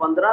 15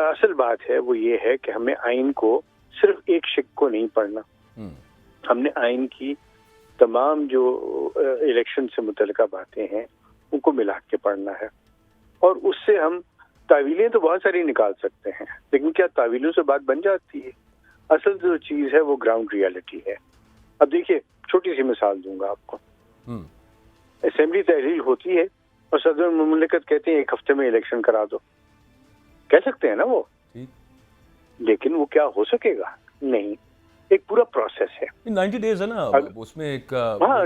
اصل بات ہے وہ یہ ہے کہ ہمیں آئین کو صرف ایک شق کو نہیں پڑھنا، ہم نے آئین کی تمام جو الیکشن سے متعلقہ باتیں ہیں ان کو ملا کے پڑھنا ہے، اور اس سے ہم تعویلیں تو بہت ساری نکال سکتے ہیں، لیکن کیا تعویلوں سے بات بن جاتی ہے؟ اصل جو چیز ہے وہ گراؤنڈ ریالٹی ہے۔ اب دیکھیے، چھوٹی سی مثال دوں گا آپ کو، اسمبلی تحلیل ہوتی ہے اور صدر مملکت کہتے ہیں 1 ہفتے میں الیکشن کرا دو، کہہ سکتے ہیں نا وہ، لیکن وہ کیا ہو سکے گا؟ نہیں، ایک پورا پروسیس ہے، 90 ڈیز ہے نا اس میں ایک، ہاں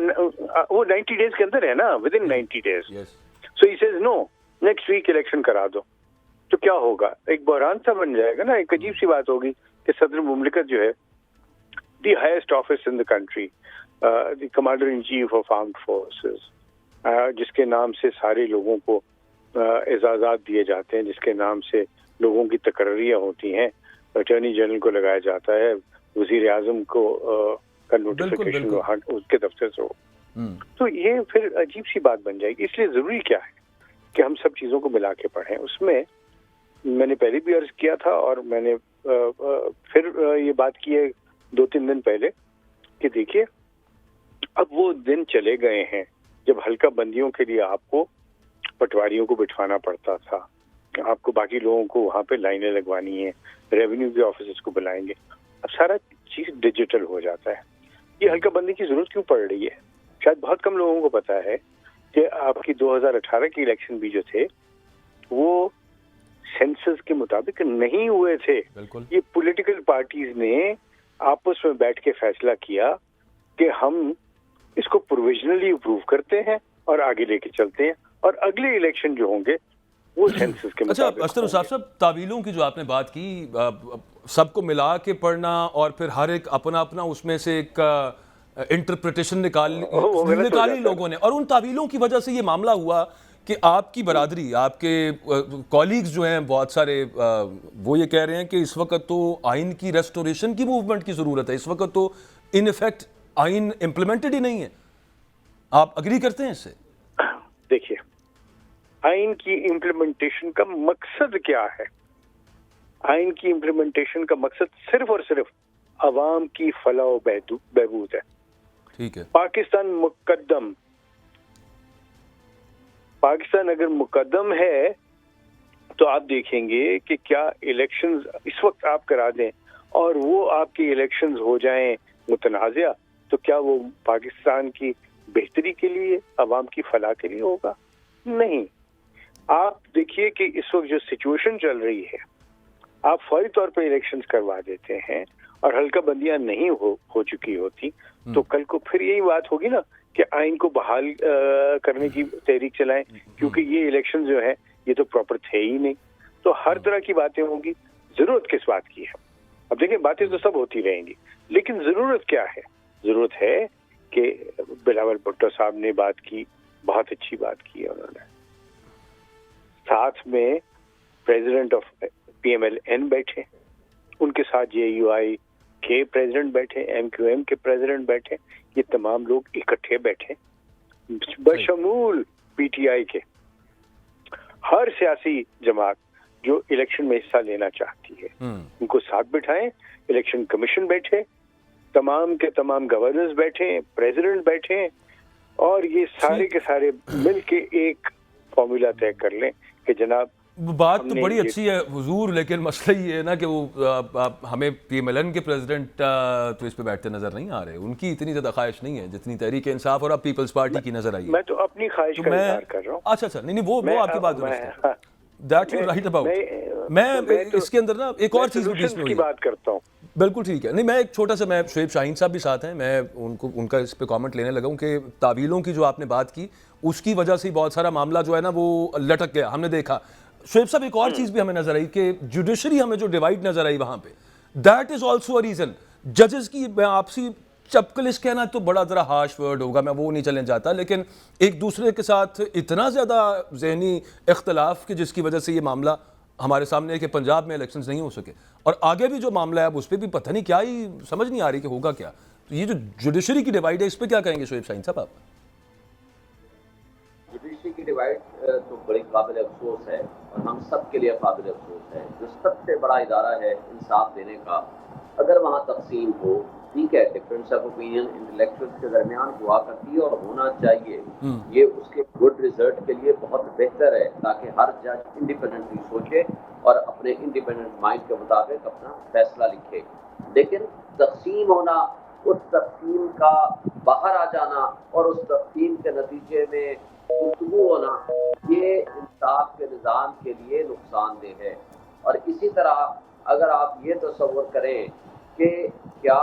وہ 90 ڈیز کے اندر ہے نا، with in 90 days, so he says no next week election کرا دو، تو کیا ہوگا؟ ایک بحران سا بن جائے گا نا، ایک عجیب سی بات ہوگی کہ صدر مملکت جو ہے the highest office in the country, the commander in chief of armed forces, جس کے نام سے سارے لوگوں کو اعزازات دیے جاتے ہیں، جس کے نام سے لوگوں کی تقرریاں ہوتی ہیں، اٹارنی جنرل کو لگایا جاتا ہے، وزیر اعظم کو کا نوٹیفیکیشن اس کے دفتر سے ہو، تو یہ پھر عجیب سی بات بن جائے گی۔ اس لیے ضروری کیا ہے کہ ہم سب چیزوں کو ملا کے پڑھیں۔ اس میں میں نے پہلے بھی عرض کیا تھا اور میں نے پھر یہ بات کی ہے 2-3 دن پہلے کہ دیکھیے اب وہ دن چلے گئے ہیں جب حلقہ بندیوں کے لیے آپ کو پٹواریوں کو بٹھوانا پڑتا تھا، آپ کو باقی لوگوں کو وہاں پہ لائنیں لگوانی ہیں، ریونیو کے آفیسرز کو بلائیں گے، اب سارا چیز ڈیجیٹل ہو جاتا ہے۔ یہ حلقہ بندی کی ضرورت کیوں پڑ رہی ہے؟ شاید بہت کم لوگوں کو پتا ہے کہ آپ کی 2018 کی الیکشن بھی جو تھے وہ سینسس کے مطابق نہیں ہوئے تھے۔ یہ پولیٹیکل پارٹیز نے آپس میں بیٹھ کے فیصلہ کیا کہ ہم اس کو پروویژنلی اپروو کرتے ہیں اور آگے لے کے چلتے ہیں، اور اگلے الیکشن جو ہوں گے وہ سینسس کے مطابق۔ اچھا اشتر صاحب، تعویلوں کی جو آپ نے بات کی، سب کو ملا کے پڑھنا اور پھر ہر ایک اپنا اپنا اس میں سے ایک انٹرپریٹیشن نکالی لوگوں نے، اور ان تعویلوں کی وجہ سے یہ معاملہ ہوا کہ آپ کی برادری، آپ کے کولیگز جو ہیں بہت سارے، وہ یہ کہہ رہے ہیں کہ اس وقت تو آئین کی ریسٹوریشن کی موومنٹ کی ضرورت ہے، اس وقت تو ان ایفیکٹ آئین امپلیمنٹڈ ہی نہیں ہے۔ آپ اگری کرتے ہیں اس سے؟ دیکھیے، آئین کی امپلیمنٹیشن کا مقصد کیا ہے؟ آئین کی امپلیمنٹیشن کا مقصد صرف اور صرف عوام کی فلاح و بہبود ہے۔ ٹھیک ہے، پاکستان اگر مقدم ہے تو آپ دیکھیں گے کہ کیا الیکشنز اس وقت آپ کرا دیں اور وہ آپ کی الیکشنز ہو جائیں متنازع، تو کیا وہ پاکستان کی بہتری کے لیے، عوام کی فلاح کے لیے ہوگا؟ نہیں۔ آپ دیکھیے کہ اس وقت جو سچویشن چل رہی ہے، آپ فوری طور پہ الیکشنز کروا دیتے ہیں اور حلقہ بندیاں نہیں ہو چکی ہوتی، تو کل کو پھر یہی بات ہوگی نا کہ آئین کو بحال کرنے کی تحریک چلائیں، کیونکہ یہ الیکشن جو ہے یہ تو پراپر تھے ہی نہیں، تو ہر طرح کی باتیں ہوں گی۔ ضرورت کس بات کی ہے؟ اب دیکھیں، باتیں تو سب ہوتی رہیں گی، لیکن ضرورت کیا ہے؟ ضرورت ہے کہ بلاول بھٹو صاحب نے بات کی، بہت اچھی بات کی ہے انہوں نے، ساتھ میں پریزیڈنٹ آف PMLN بیٹھے، ان کے ساتھ JUI کے پریزیڈنٹ بیٹھے، MQM کے پریزیڈنٹ بیٹھے، یہ تمام لوگ اکٹھے بیٹھے، بشمول PTI کے، ہر سیاسی جماعت جو الیکشن میں حصہ لینا چاہتی ہے ان کو ساتھ بٹھائیں، الیکشن کمیشن بیٹھے، تمام کے تمام گورنرز بیٹھے، پریزیڈنٹ بیٹھے، اور یہ سارے کے سارے مل کے ایک فارمولا طے کر لیں کہ جناب بات تو بڑی اچھی ہے حضور، لیکن مسئلہ یہ ہے نا کہ وہ ہمیں PMLN کے پریزیڈنٹ تو اس پہ بیٹھتے نظر نہیں آ رہے، ان کی اتنی زیادہ خواہش نہیں ہے جتنی تحریک انصاف اور اب پیپلز پارٹی کی نظر آئی ہے۔ میں تو اپنی خواہش کا اظہار کر رہا ہوں۔ اچھا نہیں، وہ آپ کی بات درست ہے، دیٹ یو رائٹ اباؤٹ۔ میں اس کے اندر نا ایک اور چیز بھی بیچ میں ہوئی بات کرتا ہوں۔ بالکل ٹھیک ہے، نہیں میں ایک چھوٹا سا، میں شعیب شاہین صاحب بھی ساتھ ہیں، میں ان کا اس پہ کامنٹ لینے لگا ہوں کہ تعویلوں کی جو آپ نے بات کی اس کی وجہ سے بہت سارا معاملہ جو ہے نا وہ لٹک گیا، ہم نے دیکھا۔ شعیب صاحب، ایک اور چیز بھی ہمیں نظر آئی کہ جوڈیشری ہمیں جو ڈیوائیڈ نظر آئی وہاں پہ، that is also a reason. ججز کی، میں آپسی چپکلش کہنا تو بڑا ذرا ہارش ورڈ ہوگا، میں وہ نہیں چلنے جاتا، لیکن ایک دوسرے کے ساتھ اتنا زیادہ ذہنی اختلاف کہ جس کی وجہ سے یہ معاملہ ہمارے سامنے ہے کہ پنجاب میں الیکشنز نہیں ہو سکے، اور آگے بھی جو معاملہ ہے اب اس پہ بھی پتہ نہیں کیا ہی سمجھ نہیں آ رہی کہ ہوگا کیا۔ تو یہ جو جوڈیشری کی ڈیوائیڈ ہے اس پہ کیا کہیں گے شعیب شاہین صاحب آپ؟ جوڈیشری کی ڈیوائیڈ تو بڑی قابل افسوس ہے اور ہم سب کے لیے قابل افسوس ہے. جو سب سے بڑا ادارہ ہے انصاف دینے کا، اگر وہاں تقسیم ہو، ٹھیک ہے، ڈفرینس آف اوپینین انٹلیکچوئلس کے درمیان ہوا کرتی ہے اور ہونا چاہیے. یہ اس کے گڈ ریزلٹ کے لیے بہت بہتر ہے، تاکہ ہر جج انڈیپینڈنٹلی سوچے اور اپنے انڈیپینڈنٹ مائنڈ کے مطابق اپنا فیصلہ لکھے. لیکن تقسیم ہونا، اس تقسیم کا باہر آ جانا اور اس تقسیم کے نتیجے میں گفتگو ہونا، یہ انصاف کے نظام کے لیے نقصان دہ ہے. اور اسی طرح اگر آپ یہ تصور کریں کہ کیا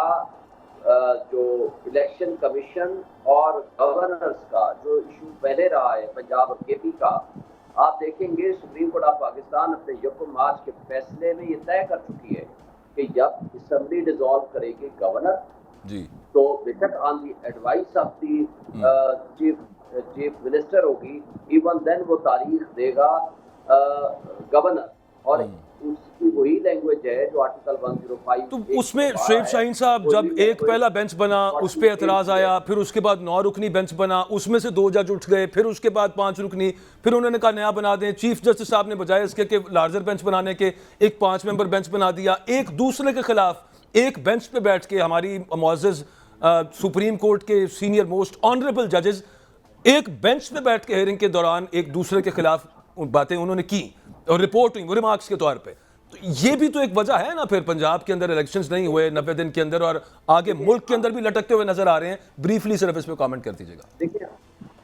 جو الیکشن کمیشن اور گورنرز کا جو ایشو پہلے رہا ہے پنجاب اور کے پی کا، آپ دیکھیں گے سپریم کورٹ آف پاکستان اپنے 1 مارچ کے فیصلے میں یہ طے کر چکی ہے کہ جب اسمبلی ڈیزالو کرے گی گورنر، جی تو بے شک on the advice of the chief minister ہوگی، ایون دین وہ تاریخ دے گا گورنر، اور اس کی وہی لینگویج ہے جو آرٹیکل 105. تو اس میں شعیب شاہین صاحب جب ایک پہلا بینچ بنا اس پہ اعتراض آیا، پھر اس کے بعد 9 رکنی بینچ بنا، اس میں سے 2 جج اٹھ گئے، پھر اس کے بعد 5 رکنی، پھر انہوں نے کہا نیا بنا دیں. چیف جسٹس صاحب نے بجائے اس کے کہ لارجر بینچ بنانے کے ایک 5 ممبر بینچ بنا دیا. ایک دوسرے کے خلاف ایک بینچ پہ بیٹھ کے ہماری معزز سپریم کورٹ کے سینئر موسٹ آنریبل ججز ایک بینچ پہ بیٹھ کے ہیئرنگ کے دوران ایک دوسرے کے خلاف باتیں انہوں نے کی اور رپورٹ ہوئی وہ ریمارکس کے طور پہ. تو یہ بھی تو ایک وجہ ہے نا. پھر پنجاب کے اندر الیکشنز نہیں ہوئے 90 دن کے اندر، اور آگے ملک کے اندر بھی لٹکتے ہوئے نظر آ رہے ہیں. بریفلی صرف اس پہ کامنٹ کر دیجیے گا. دیکھیے،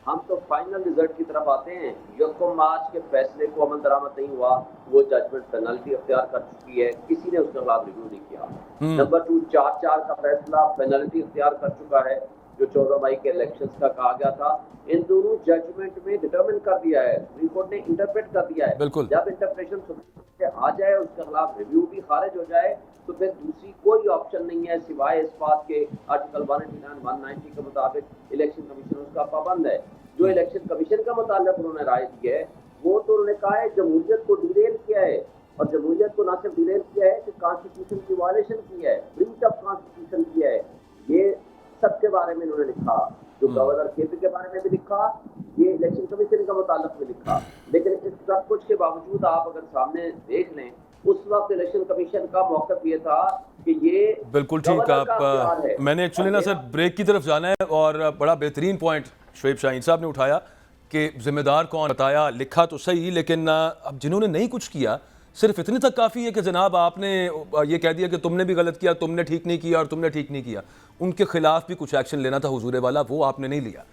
ہم تو فائنل ریزلٹ کی طرف آتے ہیں. 1 مارچ کے فیصلے کو عمل درآمد نہیں ہوا، وہ ججمنٹ پینلٹی اختیار کر چکی ہے، کسی نے اس کے خلاف ریویو نہیں کیا. نمبر 2، 4/4 کا فیصلہ پینلٹی اختیار کر چکا ہے جو 14 مئی کے الیکشنز کا کہا گیا تھا. ان دونوں ججمنٹ میں ڈٹرمن کر دیا ہے، سپریم کورٹ نے انٹرپریٹ کر دیا ہے. بالکل. جب انٹرپریشن سپریم کورٹ سے آ جائے، اس کے خلاف ریویو بھی خارج ہو جائے، تو پھر دوسری کوئی آپشن نہیں ہے سوائے اس بات کے آرٹیکل 189 190 کے مطابق الیکشن کمیشن اس کا پابند ہے. جو الیکشن کمیشن کا متعلق انہوں نے رائے دی ہے، وہ تو انہوں نے کہا ہے جمہوریت کو ڈیریل کیا ہے، اور جمہوریت کو نہ صرف ڈیریل کیا ہے کہ کانسٹیٹیوشن کی وائلیشن کی ہے، بریچ آف کانسٹیٹیوشن کیا ہے. یہ سب کے بارے میں انہوں نے لکھا، جو گورنر کے پی کے بارے میں بھی لکھا، یہ الیکشن کمیشن کا متعلق بھی لکھا. لیکن اس سب کچھ کے باوجود آپ اگر سامنے دیکھ لیں، اس وقت الیکشن کمیشن کا موقف یہ تھا کہ یہ بالکل ٹھیک. آپ میں نے ایکچولی نا سر بریک کی طرف جانا ہے، اور بڑا بہترین پوائنٹ شعیب شاہین صاحب نے اٹھایا کہ ذمہ دار کون. بتایا لکھا تو صحیح، لیکن اب جنہوں نے نہیں کچھ کیا صرف اتنے تک کافی ہے کہ جناب آپ نے یہ کہہ دیا کہ تم نے بھی غلط کیا، تم نے ٹھیک نہیں کیا اور تم نے ٹھیک نہیں کیا. ان کے خلاف بھی کچھ ایکشن لینا تھا حضور والا، وہ آپ نے نہیں لیا.